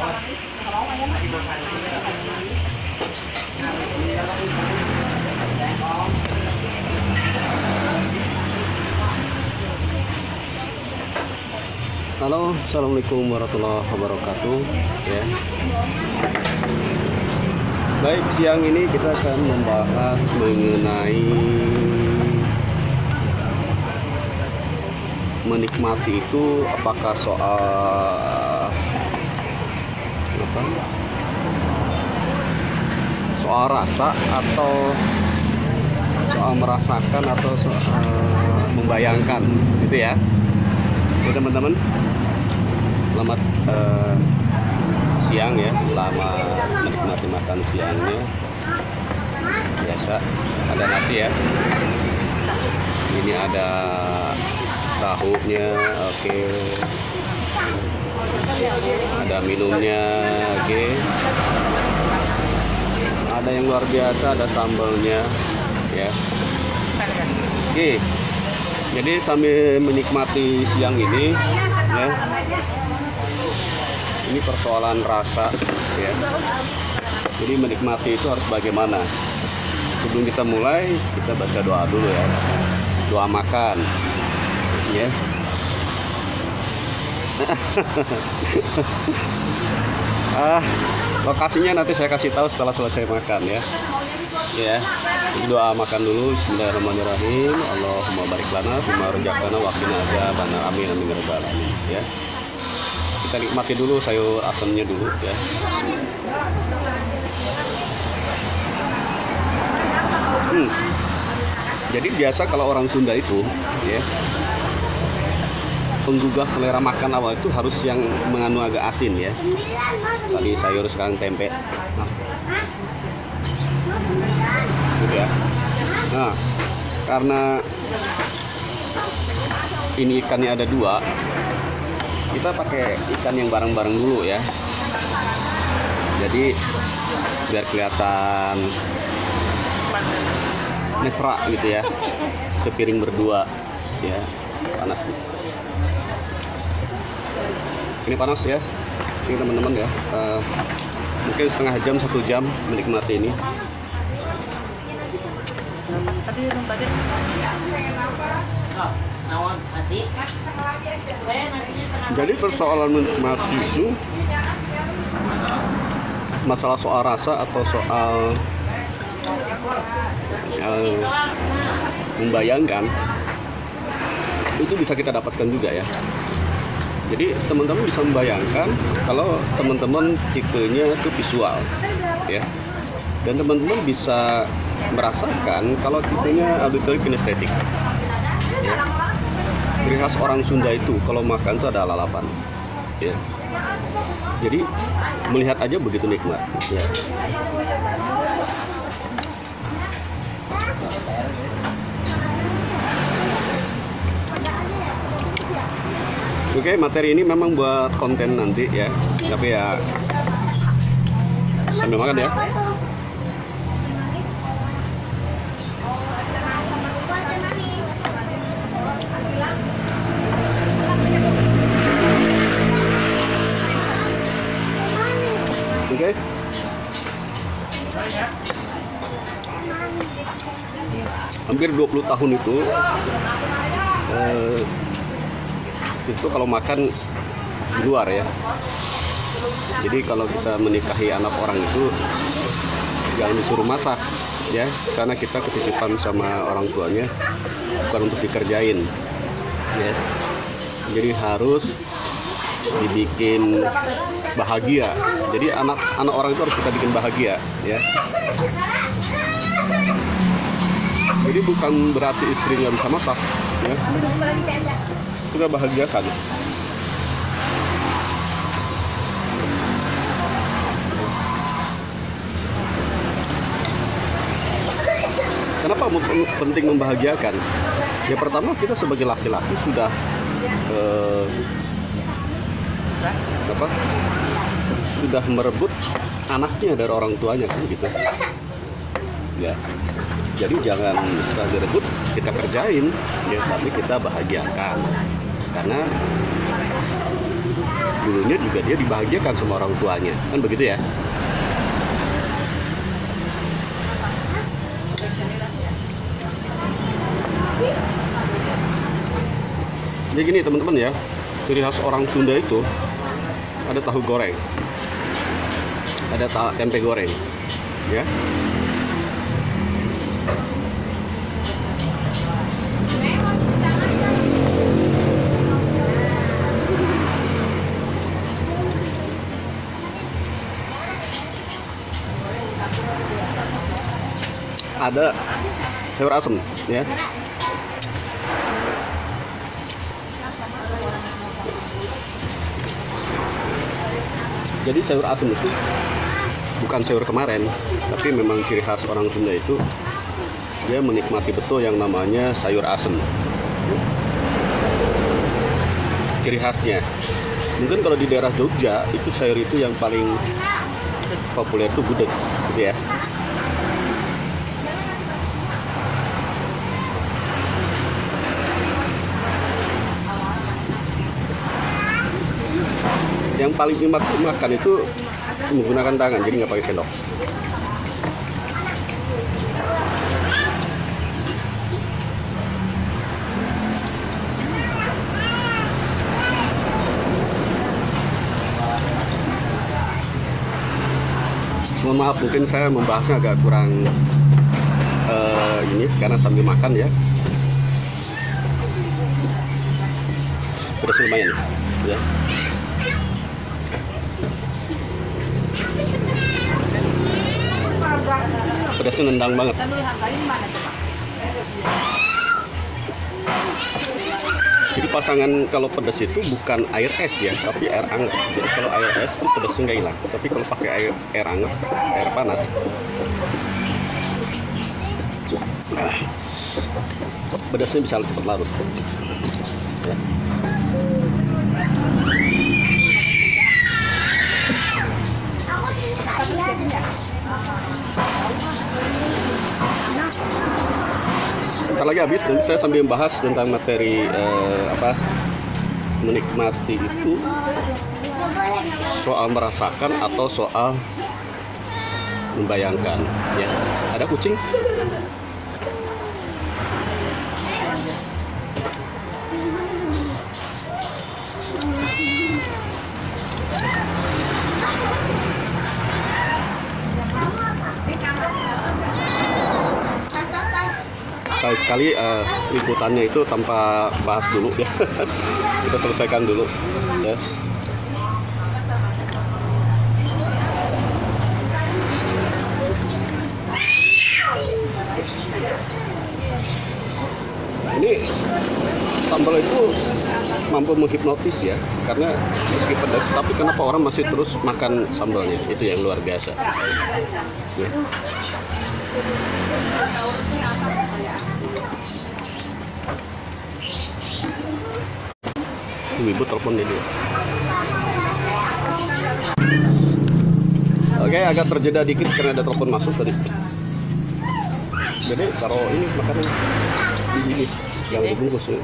Halo, assalamualaikum warahmatullahi wabarakatuh. Ya. Baik, siang ini kita akan membahas mengenai menikmati itu apakah soal apa? Soal rasa atau soal merasakan atau soal membayangkan, gitu ya. Oke, teman-teman. Selamat siang ya, selamat menikmati makan siangnya. Biasa ada nasi ya. Ini ada tahunya, oke. Ada minumnya, oke. Ada yang luar biasa, ada sambalnya, ya. Oke. Jadi sambil menikmati siang ini, ya. Ini persoalan rasa, ya. Jadi menikmati itu harus bagaimana? Sebelum kita mulai, kita baca doa dulu ya. Doa makan, ya. Lokasinya nanti saya kasih tahu setelah selesai makan ya. Ya. Jadi doa makan dulu. Bismillahirrahmanirrahim. Allahumma barik lana fima razaqtana wa qina adzabannar. Amin amin ya rabbal alamin, ya. Kita nikmati dulu sayur asamnya dulu ya. Jadi biasa kalau orang Sunda itu ya, penggugah selera makan awal itu harus yang mengandung agak asin ya. Tadi sayur, sekarang tempe. Nah, gitu ya. Nah, karena ini ikannya ada dua, kita pakai ikan yang bareng-bareng dulu ya. Jadi biar kelihatan mesra gitu ya. Sepiring berdua ya. Panas nih. Ini panas ya. Ini teman-teman ya. Mungkin setengah jam, 1 jam menikmati ini. Jadi persoalan menikmati itu masalah soal rasa atau soal membayangkan, itu bisa kita dapatkan juga ya. Jadi teman-teman bisa membayangkan kalau teman-teman tipenya itu visual ya, dan teman-teman bisa merasakan kalau tipenya auditory kinestetik ya. Ciri khas orang Sunda itu kalau makan itu ada lalapan ya. Jadi melihat aja begitu nikmat ya. Oke, materi ini memang buat konten nanti ya, tapi ya sambil makan ya. Oke. Hampir 20 tahun itu kalau makan di luar ya. Jadi kalau kita menikahi anak orang itu jangan disuruh masak ya, karena kita ketitipan sama orang tuanya, bukan untuk dikerjain ya. Jadi harus dibikin bahagia. Jadi anak orang itu harus kita bikin bahagia ya. Jadi bukan berarti istri nggak bisa masak ya. Kita bahagiakan. Kenapa penting membahagiakan? Ya pertama, kita sebagai laki-laki sudah sudah merebut anaknya dari orang tuanya kan gitu ya. Jadi jangan kita direbut, kita kerjain ya, tapi kita bahagiakan karena dulunya juga dia dibahagiakan sama orang tuanya, kan begitu ya. Jadi gini teman-teman ya, ciri khas orang Sunda itu ada tahu goreng, ada tempe goreng, ya. Ada sayur asem, ya. Jadi sayur asem itu bukan sayur kemarin, tapi memang ciri khas orang Sunda itu dia menikmati betul yang namanya sayur asem. Ciri khasnya, mungkin kalau di daerah Jogja itu sayur itu yang paling populer itu gudeg, gitu ya. Yang paling nikmat makan itu menggunakan tangan, jadi nggak pakai sendok. Mohon maaf, mungkin saya membahasnya agak kurang ini karena sambil makan ya. Pedas lumayan ya. Pedasnya nendang banget. Jadi pasangan kalau pedas itu bukan air es ya, tapi air hangat. Jadi kalau air es itu pedasnya nggak hilang. Tapi kalau pakai air hangat, air panas, pedasnya bisa cepat larut. Ya. Bentar lagi habis, nanti saya sambil membahas tentang materi menikmati itu soal merasakan atau soal membayangkan ya. Ada kucing. Sekali liputannya itu tanpa bahas dulu ya. Kita selesaikan dulu ya. Ini sambal itu mampu menghipnotis ya, karena meski pedas tapi kenapa orang masih terus makan sambalnya, itu yang luar biasa ya. Ibu telepon ini. Oke, agak terjeda dikit karena ada telepon masuk tadi. Jadi taruh ini makanan di sini yang dibungkus ya.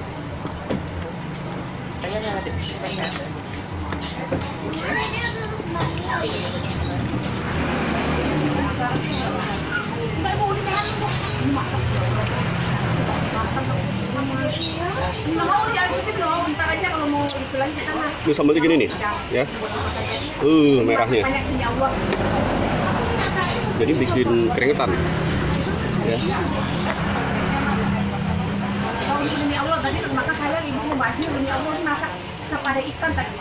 Ini sambalnya gini nih ya, merahnya jadi bikin keringetan ya. Demi Allah tadi maka saya ibu membahasnya demi Allah masak sepada ikan tadi.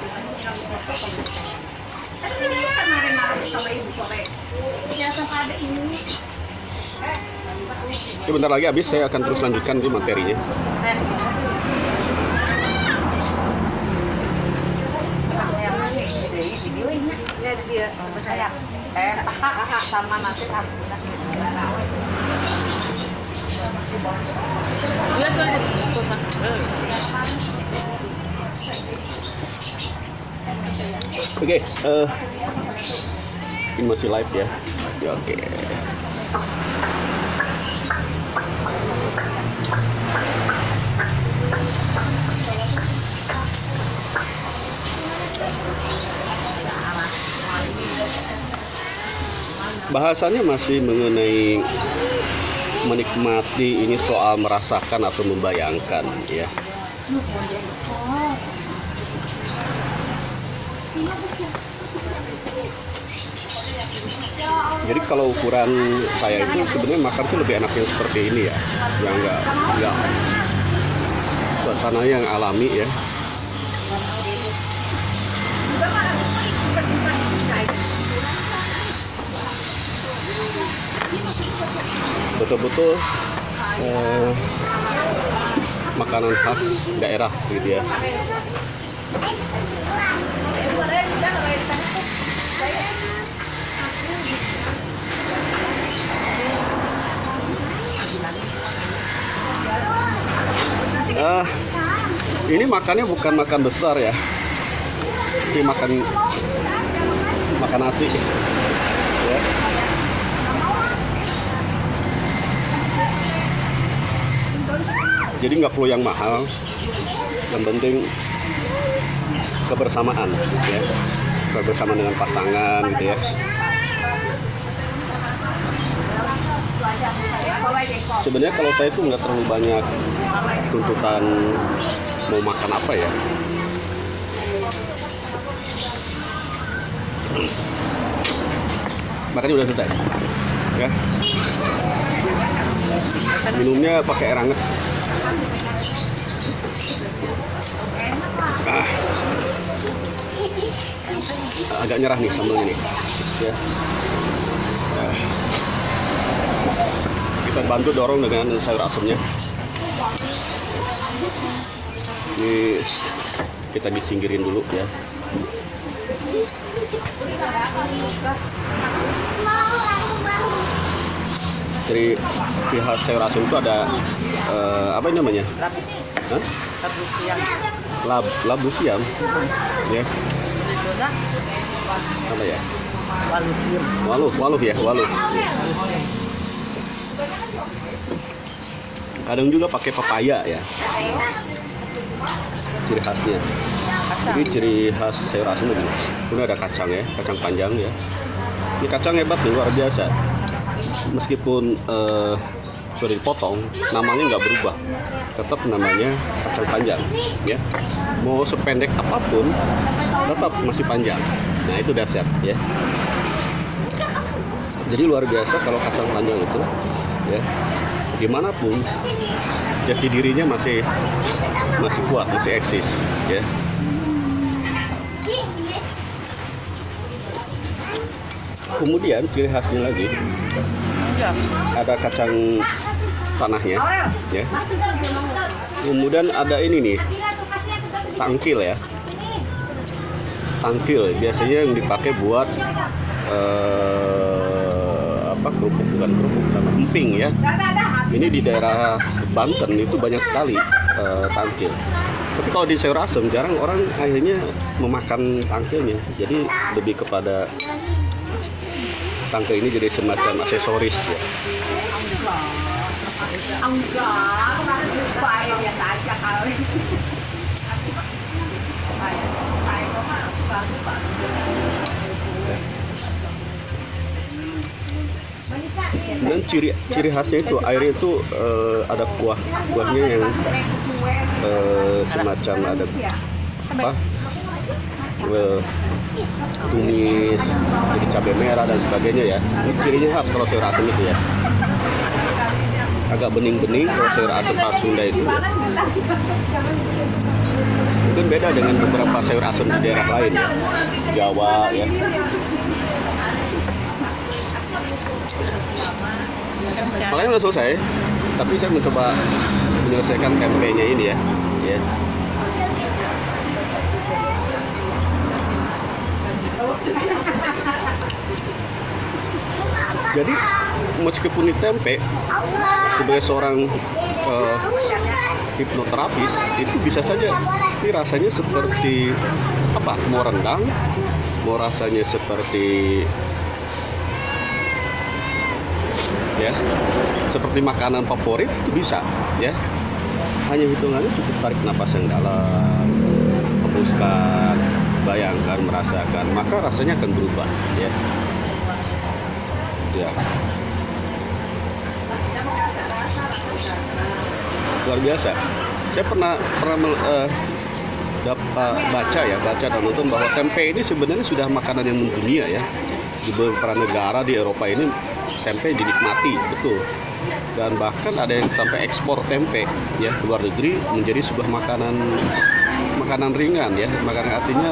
Tapi ini kemarin marah sama ibu sore. Ya sepada ini. Sebentar lagi habis, saya akan terus lanjutkan di materinya. Dia saya kakak sama nanti Oke, ini masih live ya. Oke. bahasannya masih mengenai menikmati, ini soal merasakan atau membayangkan ya. Jadi kalau ukuran saya itu sebenarnya makan tuh lebih enak yang seperti ini ya, yang enggak suasana yang alami ya. Betul-betul makanan khas daerah gitu ya. Ini makannya bukan makan besar ya, tapi makan nasi ya. Jadi nggak perlu yang mahal, yang penting kebersamaan ya, kebersamaan dengan pasangan gitu ya. Sebenarnya kalau saya itu nggak terlalu banyak tuntutan mau makan apa ya. Makannya udah selesai ya. Minumnya pakai air hangat. Agak nyerah nih sambal ini ya. Kita bantu dorong dengan sayur asemnya. Ini kita disingkirin dulu ya. Jadi pihak sayur asem itu ada apa namanya? Labu siam ya. Apa ya? Waluh ya, waluh. Kadang juga pakai pepaya ya. Ciri khasnya. Jadi ciri khas sayur asem ini. Ini ada kacang ya, kacang panjang ya. Ini kacang hebat nih, luar biasa. Meskipun sudah dipotong, namanya nggak berubah, tetap namanya kacang panjang ya. Mau sependek apapun tetap masih panjang. Nah itu dahsyat ya. Jadi luar biasa kalau kacang panjang itu ya, gimana pun jati dirinya masih kuat, masih eksis ya. Kemudian ciri khasnya lagi ada kacang tanahnya ya. Kemudian ada ini nih, tangkil ya. Tangkil biasanya yang dipakai buat kerupuk, bukan kerupuk, sama emping ya. Ini di daerah Banten itu banyak sekali tangkil. Tapi kalau di sayur asem jarang orang akhirnya memakan tangkilnya. Jadi lebih kepada tangkil ini jadi semacam aksesoris ya. Dan ciri khasnya itu airnya itu ada kuahnya yang semacam ada apa? Tumis, jadi cabai merah dan sebagainya ya. Ini cirinya khas kalau sayur asem itu ya. Agak bening-bening kalau sayur asem khas Sunda itu ya. Mungkin beda dengan beberapa sayur asem di daerah lain ya, Jawa ya. Makanya udah selesai, tapi saya mencoba menyelesaikan tempenya ini ya. Jadi meskipun ini tempe, sebagai seorang hipnoterapis itu bisa saja ini rasanya seperti apa? Mau rendang, mau rasanya seperti ya, seperti makanan favorit itu bisa ya. Hanya hitungannya cukup tarik napas yang dalam, hembuskan, bayangkan, merasakan, maka rasanya akan berubah ya. ya. Luar biasa. Saya pernah baca dan nonton bahwa tempe ini sebenarnya sudah makanan yang mendunia ya. Di beberapa negara di Eropa ini tempe dinikmati, betul. Dan bahkan ada yang sampai ekspor tempe ya ke luar negeri menjadi sebuah makanan ringan ya. Makanan artinya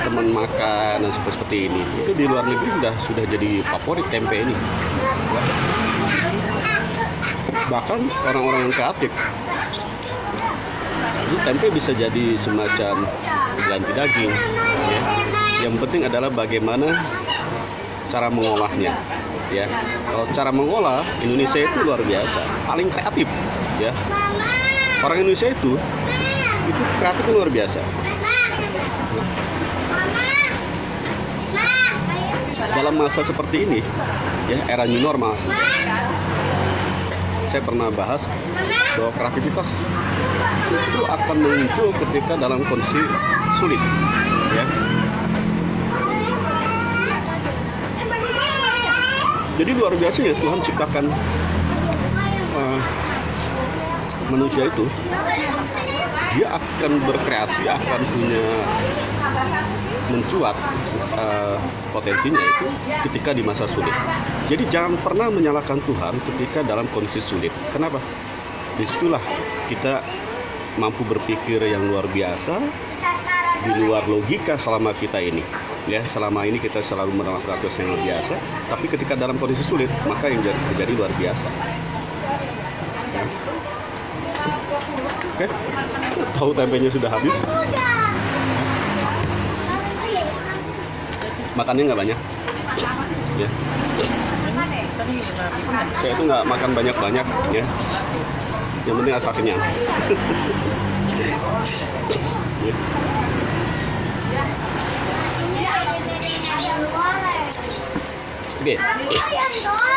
teman makan dan seperti ini. Itu di luar negeri sudah jadi favorit tempe ini. Ya. Bahkan orang-orang yang kreatif itu tempe bisa jadi semacam ganti daging ya. Yang penting adalah bagaimana cara mengolahnya ya. Kalau cara mengolah Indonesia itu luar biasa, paling kreatif ya. Orang Indonesia itu kreatifnya luar biasa. Dalam masa seperti ini ya, era new normal, saya pernah bahas bahwa kreativitas itu akan muncul ketika dalam kondisi sulit ya. Jadi luar biasa ya, Tuhan ciptakan manusia itu, dia akan berkreasi, akan punya mencuat potensinya itu ketika di masa sulit. Jadi jangan pernah menyalahkan Tuhan ketika dalam kondisi sulit. Kenapa? Disitulah kita mampu berpikir yang luar biasa di luar logika selama kita ini. Ya, selama ini kita selalu melakukan sesuatu yang luar biasa, tapi ketika dalam kondisi sulit, maka yang terjadi luar biasa. Ya. Oke, tahu tempenya sudah habis. Makannya nggak banyak. Ya. Saya itu nggak makan banyak-banyak ya. Yang penting asal kenyang. Ya. Oke,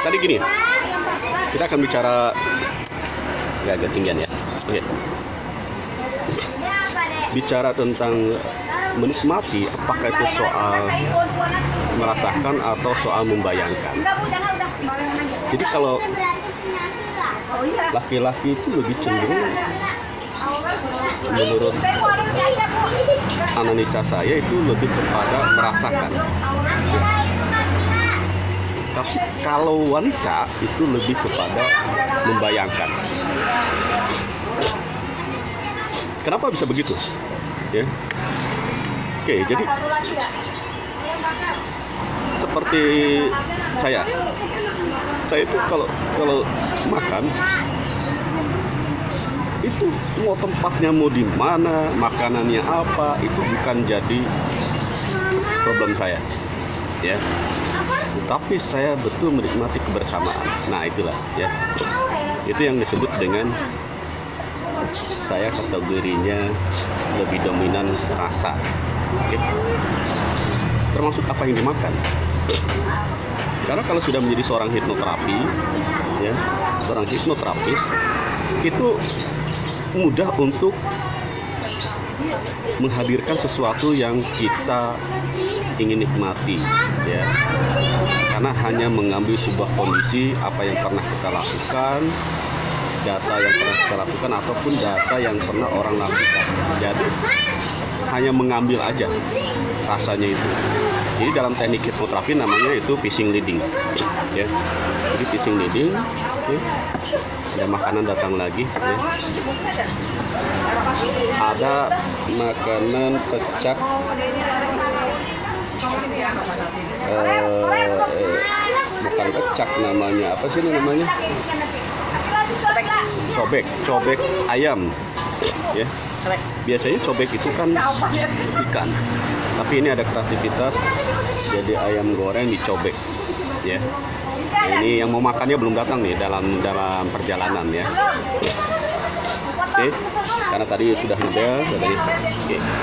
tadi gini, kita akan bicara agak tinggian ya. Oke, bicara tentang menikmati, apakah itu soal merasakan atau soal membayangkan. Jadi kalau laki-laki itu lebih cenderung, menurut analisa saya itu lebih kepada merasakan. Tapi kalau wanita itu lebih kepada membayangkan. Kenapa bisa begitu? Ya. Oke, jadi seperti saya itu kalau makan itu mau tempatnya mau di mana, makanannya apa, itu bukan jadi problem saya. Ya. Tapi saya betul menikmati kebersamaan. Nah, itulah ya. Itu yang disebut dengan, saya kategorinya lebih dominan rasa. Oke. Termasuk apa yang dimakan. Karena kalau sudah menjadi seorang hipnoterapi, ya, seorang hipnoterapis itu mudah untuk menghadirkan sesuatu yang kita ingin nikmati, ya. Karena hanya mengambil sebuah kondisi apa yang pernah kita lakukan, data yang pernah kita lakukan, ataupun data yang pernah orang lakukan. Jadi hanya mengambil aja rasanya itu. Jadi dalam teknik hipnoterapi namanya itu fishing leading, ya. Jadi fishing leading, ya. Ada makanan datang lagi, ya. Ada makanan pecak, bukan pecak namanya, apa sih ini namanya? Cobek ayam, ya. Biasanya cobek itu kan ikan, tapi ini ada kreativitas, jadi ayam goreng dicobek, ya. Ini yang mau makannya belum datang nih dalam perjalanan, ya. Oke, karena tadi sudah bel, oke.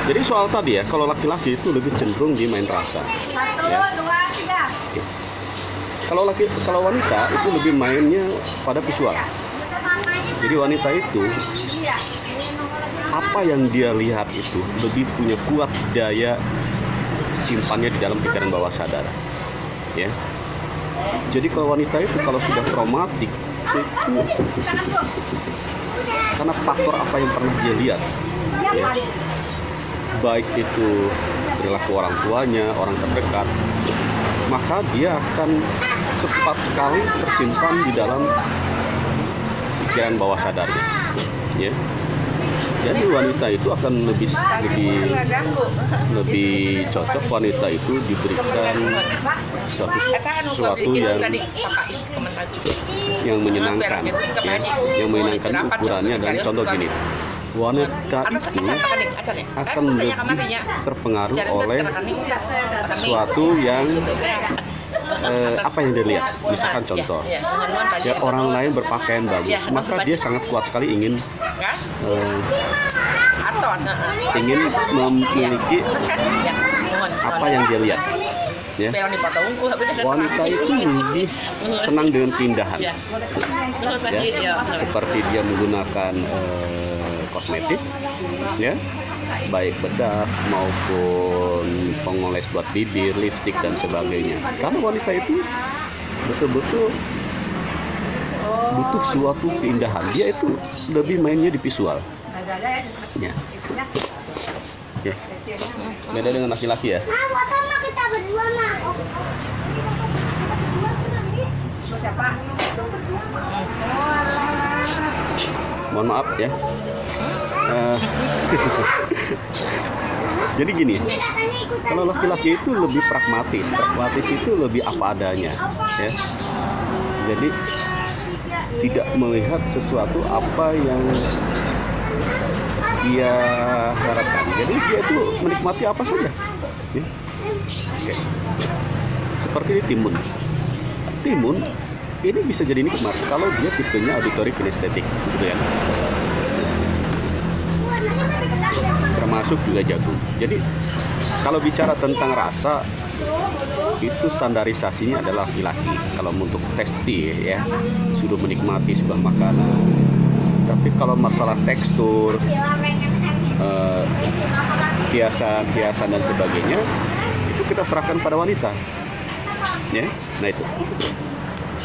Jadi soal tadi ya, kalau laki-laki itu lebih cenderung di main rasa, ya. Oke. Kalau wanita itu lebih mainnya pada visual. Jadi wanita itu apa yang dia lihat itu lebih punya kuat daya simpannya di dalam pikiran bawah sadar, ya. Jadi kalau wanita itu kalau sudah traumatik itu karena faktor apa yang pernah dia lihat, ya, baik itu perilaku orang tuanya, orang terdekat, maka dia akan cepat sekali tersimpan di dalam pikiran bawah sadarnya, ya. Jadi wanita itu akan lebih cocok wanita itu diberikan sesuatu yang menyenangkan, ya, yang menyenangkan ukurannya. Dan contoh gini, wanita itu akan lebih terpengaruh oleh sesuatu yang apa yang dia lihat. Misalkan contoh, ya, orang lain berpakaian bagus, maka dia sangat kuat sekali ingin memiliki apa yang dia lihat, ya. Wanita itu lebih senang dengan keindahan, ya, seperti dia menggunakan kosmetik, ya, baik bedak maupun pengoles buat bibir, lipstik dan sebagainya. Karena wanita itu betul-betul butuh suatu keindahan. Dia itu lebih mainnya di visual, ya. Ya. Beda dengan laki-laki, ya. Kita berdua, Ma. Siapa? Mohon maaf, ya. Jadi gini, kalau laki-laki itu lebih pragmatis itu lebih apa adanya, ya. Jadi tidak melihat sesuatu apa yang dia harapkan. Jadi dia itu menikmati apa saja, ya. Oke. Seperti timun ini bisa jadi nikmat kalau dia tipenya auditory kinestetik, gitu ya. Termasuk juga jagung. Jadi kalau bicara tentang rasa, itu standarisasinya adalah laki-laki. Kalau untuk testi, ya, sudah menikmati sebuah makanan. Tapi kalau masalah tekstur, hiasan dan sebagainya, itu kita serahkan pada wanita, ya. Nah itu.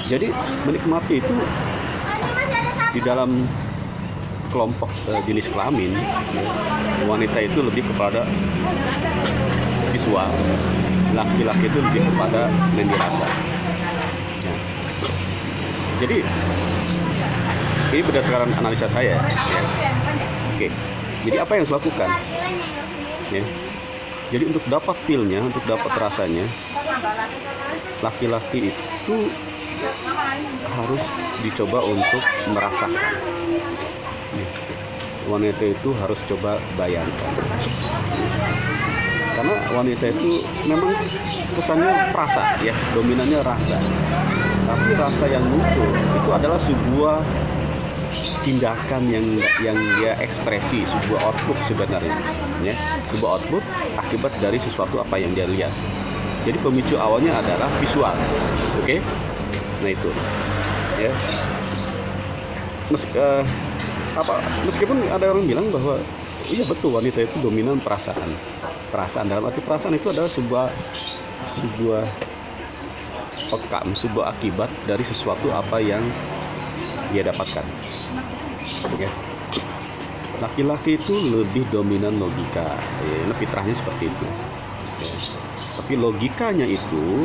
Jadi menikmati itu di dalam kelompok jenis kelamin, ya, wanita itu lebih kepada visual, laki-laki itu lebih kepada yang dirasa, ya. Jadi ini berdasarkan analisa saya, ya. Oke. Jadi apa yang saya lakukan, ya? Jadi untuk dapat feel-nya, untuk dapat rasanya, laki-laki itu harus dicoba untuk merasakan. Wanita itu harus coba bayangkan. Karena wanita itu memang kesannya perasa, ya, dominannya rasa. Tapi rasa yang muncul itu adalah sebuah tindakan yang dia ekspresi, sebuah output sebenarnya, ya, sebuah output akibat dari sesuatu apa yang dia lihat. Jadi pemicu awalnya adalah visual, oke? Nah itu, ya. Meskipun ada orang bilang bahwa iya betul wanita itu dominan perasaan dalam arti perasaan itu adalah sebuah outcome, sebuah akibat dari sesuatu apa yang dia dapatkan. Ya. Laki-laki itu lebih dominan logika, ya, fitrahnya seperti itu. Ya. Tapi logikanya itu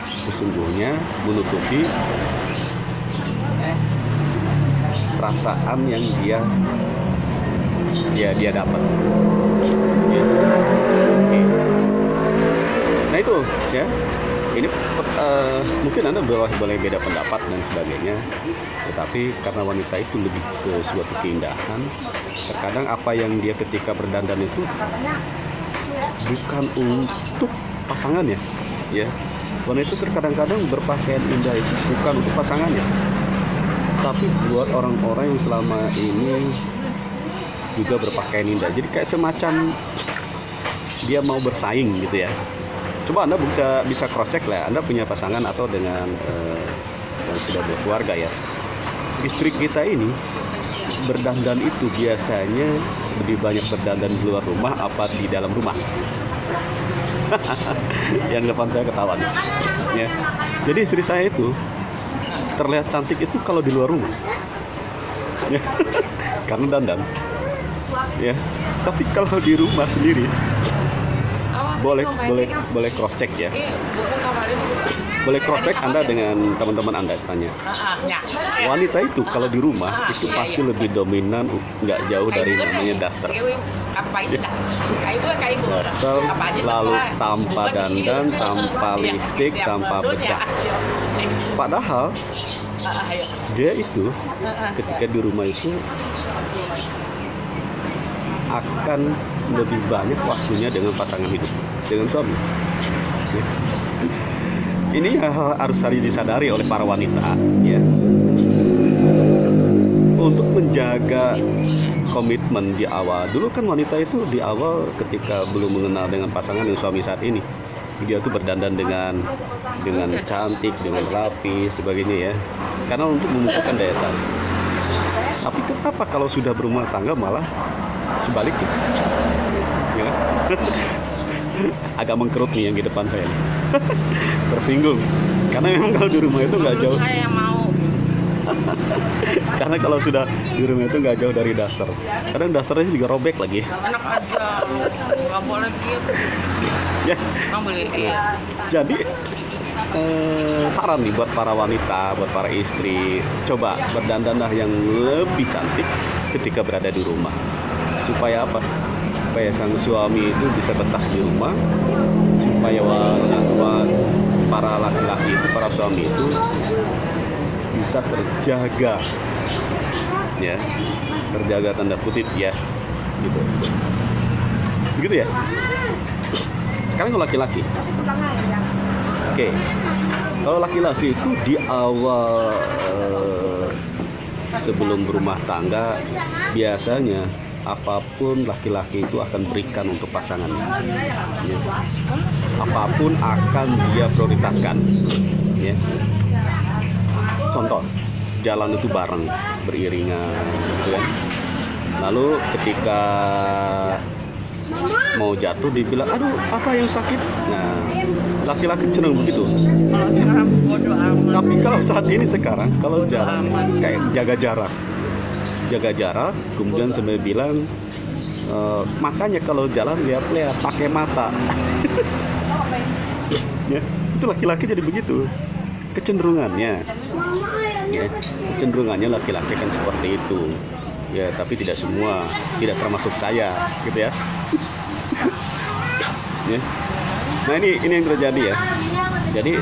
sesungguhnya menutupi perasaan yang dia dapat. Ya. Nah itu, ya. Ini mungkin Anda boleh beda pendapat dan sebagainya, tetapi karena wanita itu lebih ke suatu keindahan, terkadang apa yang dia ketika berdandan itu bukan untuk pasangannya, ya. Wanita itu terkadang-kadang berpakaian indah itu bukan untuk pasangannya, tapi buat orang-orang yang selama ini juga berpakaian indah. Jadi kayak semacam dia mau bersaing gitu, ya. Coba Anda bisa cross check lah, Anda punya pasangan atau dengan yang sudah berkeluarga, ya. Istri kita ini berdandan itu biasanya lebih banyak berdandan di luar rumah apa di dalam rumah. Yang depan saya ketawa nih. Ya. Jadi istri saya itu terlihat cantik itu kalau di luar rumah. Ya. Karena dandan. Ya. Tapi kalau di rumah sendiri boleh cross check ya. Boleh cross check Anda dengan teman-teman Anda tanya. Wanita itu kalau di rumah itu pasti lebih dominan, nggak jauh dari namanya daster. Daster, lalu tanpa dandan, tanpa lipstik, tanpa bedak. Padahal dia itu ketika di rumah itu akan lebih banyak waktunya dengan pasangan hidup, dengan suami. Ini harus disadari oleh para wanita, ya. Untuk menjaga komitmen di awal. Dulu kan wanita itu di awal ketika belum mengenal dengan pasangan yang suami saat ini, dia tuh berdandan dengan cantik, dengan rapi, sebagainya ya. Karena untuk menunjukkan daya tarik. Tapi kenapa kalau sudah berumah tangga malah sebaliknya? Ya kan? Agak mengkerut nih yang di depan saya. Tersinggung. Karena memang kalau di rumah itu nggak jauh. Saya mau. Karena kalau sudah di rumah itu nggak jauh dari daster. Kadang dasternya juga robek lagi. Enak aja, nggak boleh gitu. Ya. Iya. Jadi saran nih buat para wanita, buat para istri, coba berdandanlah yang lebih cantik ketika berada di rumah. Supaya apa? Supaya sang suami itu bisa betah di rumah, supaya para laki-laki itu, para suami itu bisa terjaga, ya, terjaga tanda kutip ya, gitu. Begitu ya. Sekarang kalau laki-laki, oke. Kalau laki-laki itu di awal sebelum berumah tangga biasanya apapun laki-laki itu akan berikan untuk pasangannya, ya. Apapun akan dia prioritaskan, ya. Contoh, jalan itu bareng, beriringan, gitu kan. Lalu ketika mau jatuh dibilang, aduh apa yang sakit? Nah, laki-laki cenderung begitu. Kalau sekarang bodo amat. Tapi kalau saat ini sekarang, kalau jalan kayak jaga jarak, kemudian sampai bilang, makanya kalau jalan lihat-lihat pakai mata. Ya, itu laki-laki jadi begitu. Kecenderungannya, ya, kecenderungannya laki-laki kan seperti itu. Ya, tapi tidak semua, tidak termasuk saya, gitu ya. Ya. Nah ini yang terjadi ya. Jadi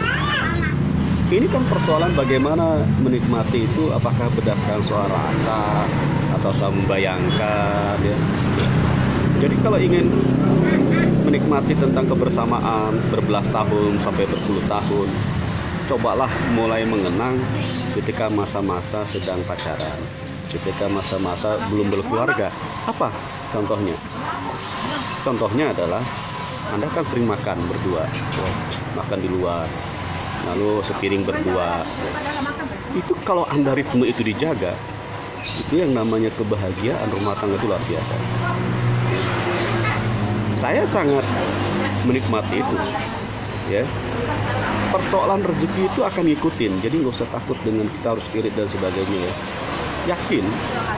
ini kan persoalan bagaimana menikmati itu, apakah berdasarkan soal rasa atau saya membayangkan, ya. Jadi kalau ingin menikmati tentang kebersamaan berbelas tahun sampai berpuluh tahun, cobalah mulai mengenang ketika masa-masa sedang pacaran, ketika masa-masa belum berkeluarga. Apa contohnya? Contohnya adalah Anda kan sering makan berdua, makan di luar, lalu sepiring berdua. Itu kalau Anda ritme itu dijaga, itu yang namanya kebahagiaan rumah tangga itu luar biasa. Saya sangat menikmati itu, ya. Persoalan rezeki itu akan ngikutin, jadi nggak usah takut dengan kita harus irit dan sebagainya, ya. Yakin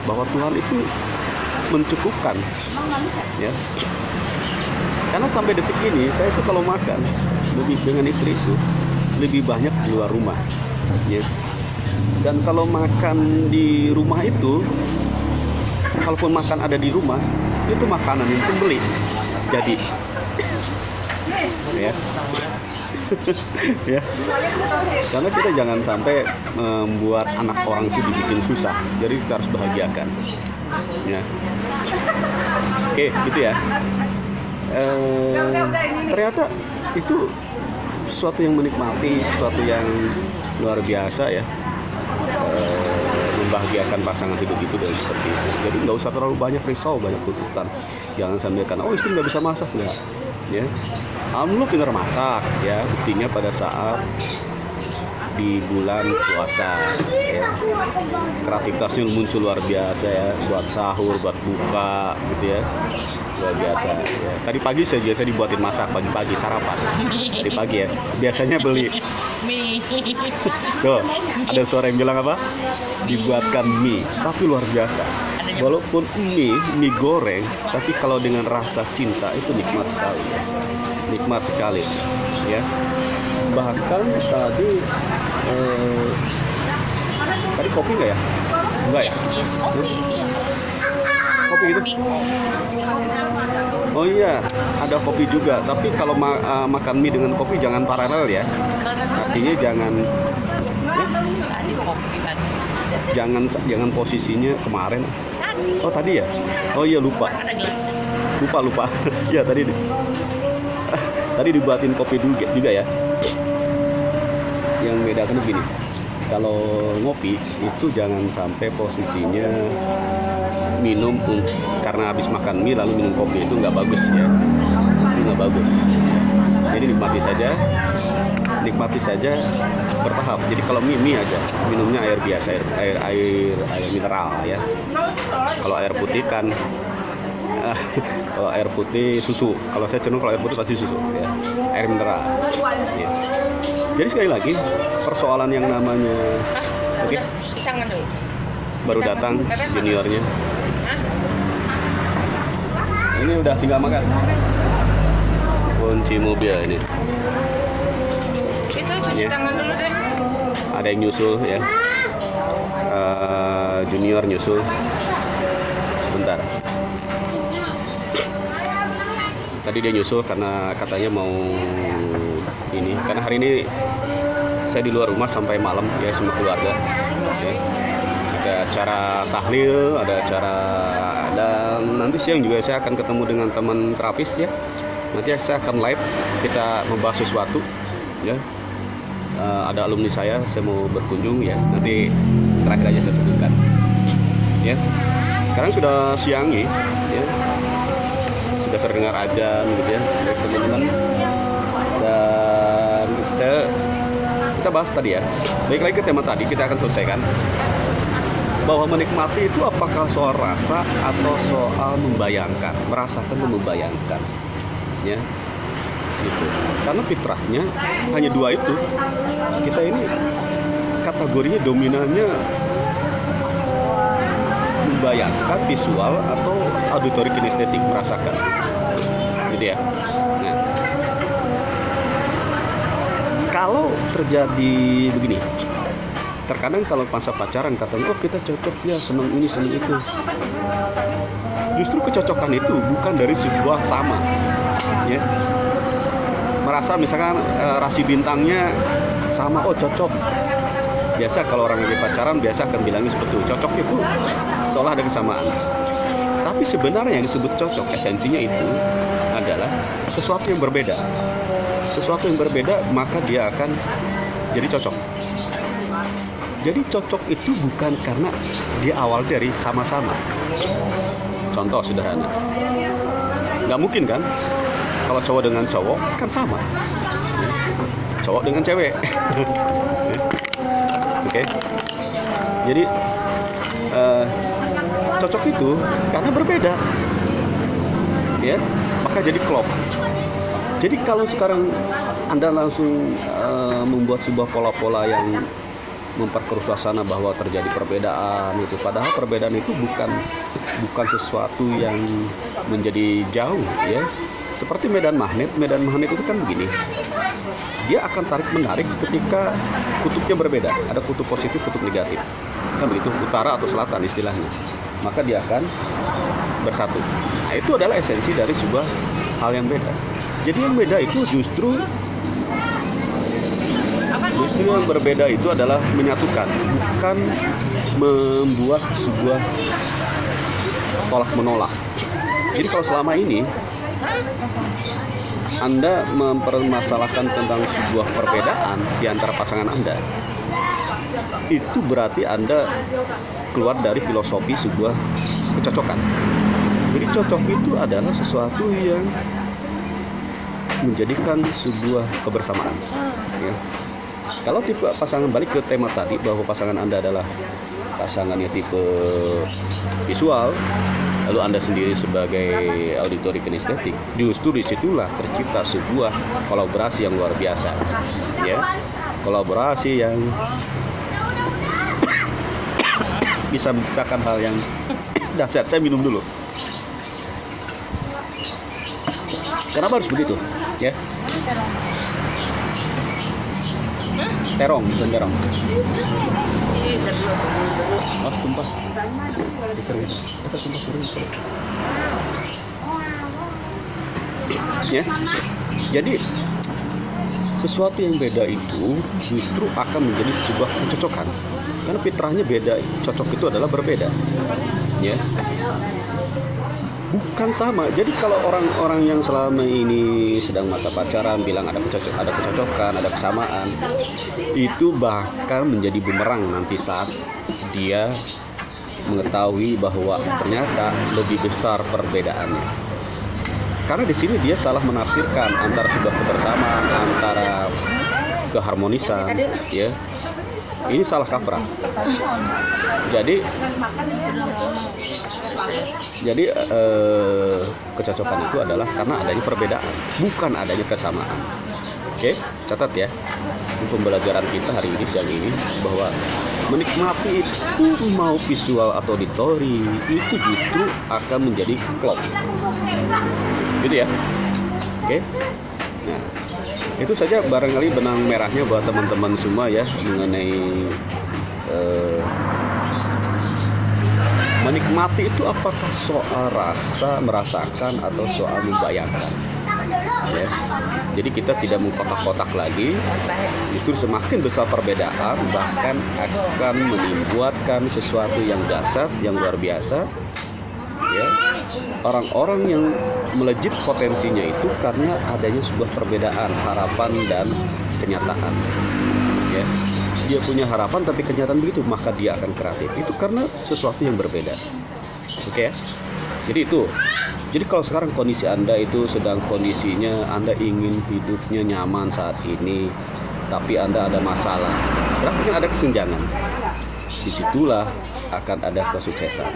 bahwa Tuhan itu mencukupkan, ya. Karena sampai detik ini saya itu kalau makan lebih dengan istri itu lebih banyak di luar rumah, ya. Dan kalau makan di rumah itu, kalaupun makan ada di rumah, itu makanan yang pembeli. Jadi, ya. Ya. Karena kita jangan sampai membuat anak orang itu dibikin susah. Jadi kita harus bahagiakan, ya. Oke, gitu ya. Ternyata itu sesuatu yang menikmati, sesuatu yang luar biasa, ya. Membahagiakan pasangan hidup itu dan seperti itu. Jadi nggak usah terlalu banyak risau, banyak tuntutan. Jangan sampai kan, oh istri nggak bisa masak, nggak, ya. Lu pintar masak, ya. Buktinya pada saat di bulan puasa ya. Kreativitasnya muncul luar biasa ya, buat sahur, buat buka gitu ya, luar biasa ya. Tadi pagi saya biasa dibuatin masak pagi-pagi sarapan tadi pagi ya, biasanya beli. Mie. Tuh, ada suara yang bilang apa? Dibuatkan mie, tapi luar biasa. Walaupun mie goreng, tapi kalau dengan rasa cinta itu nikmat sekali. Nikmat sekali, ya. Bahkan tadi kopi nggak ya? Enggak ya? Iya, kopi. Iya. Kopi gitu? Oh iya, ada kopi juga. Tapi kalau makan mie dengan kopi jangan paralel ya. Artinya jangan Tadi kopi pagi. jangan posisinya kemarin. Tadi. Oh tadi ya? Oh iya lupa. Ada gelas. Lupa. Ya tadi dibuatin kopi juga ya. Yang bedakan begini. Kalau ngopi itu jangan sampai posisinya minum karena habis makan mie lalu minum kopi, itu nggak bagus ya. Itu nggak bagus. Jadi nikmati saja bertahap. Jadi kalau mie aja minumnya air biasa, air mineral ya. Kalau air putih kan kalau air putih susu. Kalau saya cenderung kalau air putih pasti susu ya. Air mineral. Ya. Jadi sekali lagi persoalan yang namanya oke. Tangan dulu. Baru datang juniornya. Ini udah tinggal makan. Kunci mobil ini. Itu cuci tangan dulu deh. Ada yang nyusul ya. Junior nyusul. Sebentar. Tadi dia nyusul karena katanya mau ini. Karena hari ini saya di luar rumah sampai malam ya sama keluarga. Ya. Ada acara tahlil, ada acara, dan nanti siang juga saya akan ketemu dengan teman terapis ya. Nanti saya akan live, kita membahas sesuatu ya. Ada alumni saya mau berkunjung ya. Nanti terakhir aja saya sebutkan ya. Sekarang sudah siang ya. Sudah terdengar azan gitu ya dari teman-teman. Dan kita bahas tadi ya. Baik lagi ke tema tadi, kita akan selesaikan bahwa menikmati itu apakah soal rasa atau soal membayangkan, merasakan dan membayangkan ya gitu. Karena fitrahnya hanya dua itu. Kita ini kategorinya dominannya membayangkan, visual atau auditory kinestetik, merasakan gitu ya. Nah, kalau terjadi begini, terkadang kalau masa pacaran katanya, oh kita cocok ya, senang ini senang itu. Justru kecocokan itu bukan dari sebuah sama ya. Merasa misalkan rasi bintangnya sama, oh cocok. Biasa kalau orang lagi pacaran biasa akan bilangnya seperti itu. Cocok itu seolah ada kesamaan. Tapi sebenarnya yang disebut cocok, esensinya itu adalah sesuatu yang berbeda. Sesuatu yang berbeda, maka dia akan jadi cocok. Jadi cocok itu bukan karena dia awal dari sama-sama. Contoh sederhana. Nggak mungkin kan kalau cowok dengan cowok kan sama. Cowok dengan cewek. Oke. Jadi cocok itu karena berbeda. Ya, maka jadi klop. Jadi kalau sekarang Anda langsung membuat sebuah pola-pola yang memperkeruh suasana bahwa terjadi perbedaan itu, padahal perbedaan itu bukan sesuatu yang menjadi jauh ya. Seperti medan magnet itu kan begini, dia akan tarik menarik ketika kutubnya berbeda, ada kutub positif, kutub negatif, kan begitu, utara atau selatan istilahnya, maka dia akan bersatu. Nah, itu adalah esensi dari sebuah hal yang beda. Jadi yang beda itu justru yang berbeda itu adalah menyatukan, bukan membuat sebuah tolak menolak. Jadi kalau selama ini Anda mempermasalahkan tentang sebuah perbedaan di antara pasangan Anda, itu berarti Anda keluar dari filosofi sebuah kecocokan. Jadi cocok itu adalah sesuatu yang menjadikan sebuah kebersamaan ya. Kalau tipe pasangan, balik ke tema tadi bahwa pasangan Anda adalah pasangannya tipe visual, lalu Anda sendiri sebagai auditori kinestetik, justru disitulah tercipta sebuah kolaborasi yang luar biasa, ya, kolaborasi yang bisa menciptakan hal yang dahsyat. Saya minum dulu. Kenapa harus begitu? Ya. Terong, bukan terong. Oh, tumpah. Ya. Jadi sesuatu yang beda itu justru akan menjadi sebuah kecocokan. Karena fitrahnya beda, cocok itu adalah berbeda. Ya. Bukan sama. Jadi kalau orang-orang yang selama ini sedang masa pacaran bilang ada kecocokan, ada kesamaan, itu bahkan menjadi bumerang nanti saat dia mengetahui bahwa ternyata lebih besar perbedaannya. Karena di sini dia salah menafsirkan antara sebuah kebersamaan, antara keharmonisan, ya. Ini salah kaprah. Jadi kecocokan itu adalah karena adanya perbedaan, bukan adanya kesamaan. Oke, catat ya. Ini pembelajaran kita hari ini, siang ini, bahwa menikmati itu mau visual atau auditori itu justru akan menjadi klop. Gitu ya. Oke. Nah, itu saja barangkali benang merahnya buat teman-teman semua ya mengenai menikmati itu apakah soal rasa, merasakan, atau soal membayangkan. Ya. Jadi kita tidak mengkotak-kotak lagi, justru semakin besar perbedaan bahkan akan menimbulkan sesuatu yang dahsyat, yang luar biasa. Ya. Orang-orang yang melejit potensinya itu karena adanya sebuah perbedaan harapan dan kenyataan. Ya. Dia punya harapan tapi kenyataan begitu, maka dia akan kreatif. Itu karena sesuatu yang berbeda. Oke ya. Jadi itu. Jadi kalau sekarang kondisi Anda itu sedang kondisinya Anda ingin hidupnya nyaman saat ini, tapi Anda ada masalah, berarti ada kesenjangan. Disitulah akan ada kesuksesan.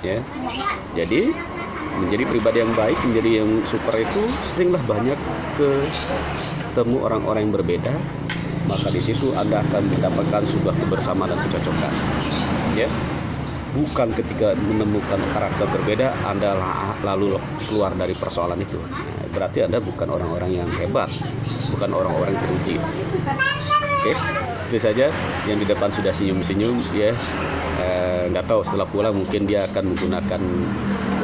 Ya. Jadi menjadi pribadi yang baik, menjadi yang super itu seringlah banyak ketemu orang-orang yang berbeda, maka di situ Anda akan mendapatkan sebuah kebersamaan dan kecocokan. Ya. Bukan ketika menemukan karakter berbeda Anda lalu keluar dari persoalan itu. Nah, berarti Anda bukan orang-orang yang hebat, bukan orang-orang yang teruji. Oke, itu saja. Yang di depan sudah senyum-senyum ya. Nggak tahu setelah pulang mungkin dia akan menggunakan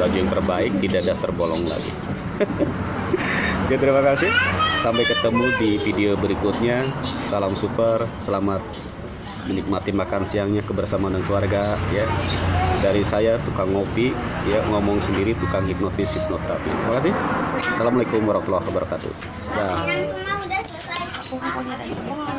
baju yang terbaik, tidak dasar bolong lagi. Oke, terima kasih. Sampai ketemu di video berikutnya. Salam super, selamat menikmati makan siangnya kebersamaan dengan keluarga ya. Dari saya tukang ngopi ya, ngomong sendiri tukang hipnotis hipnoterapi. Terima kasih. Assalamualaikum warahmatullahi wabarakatuh. Dah. Udah selesai.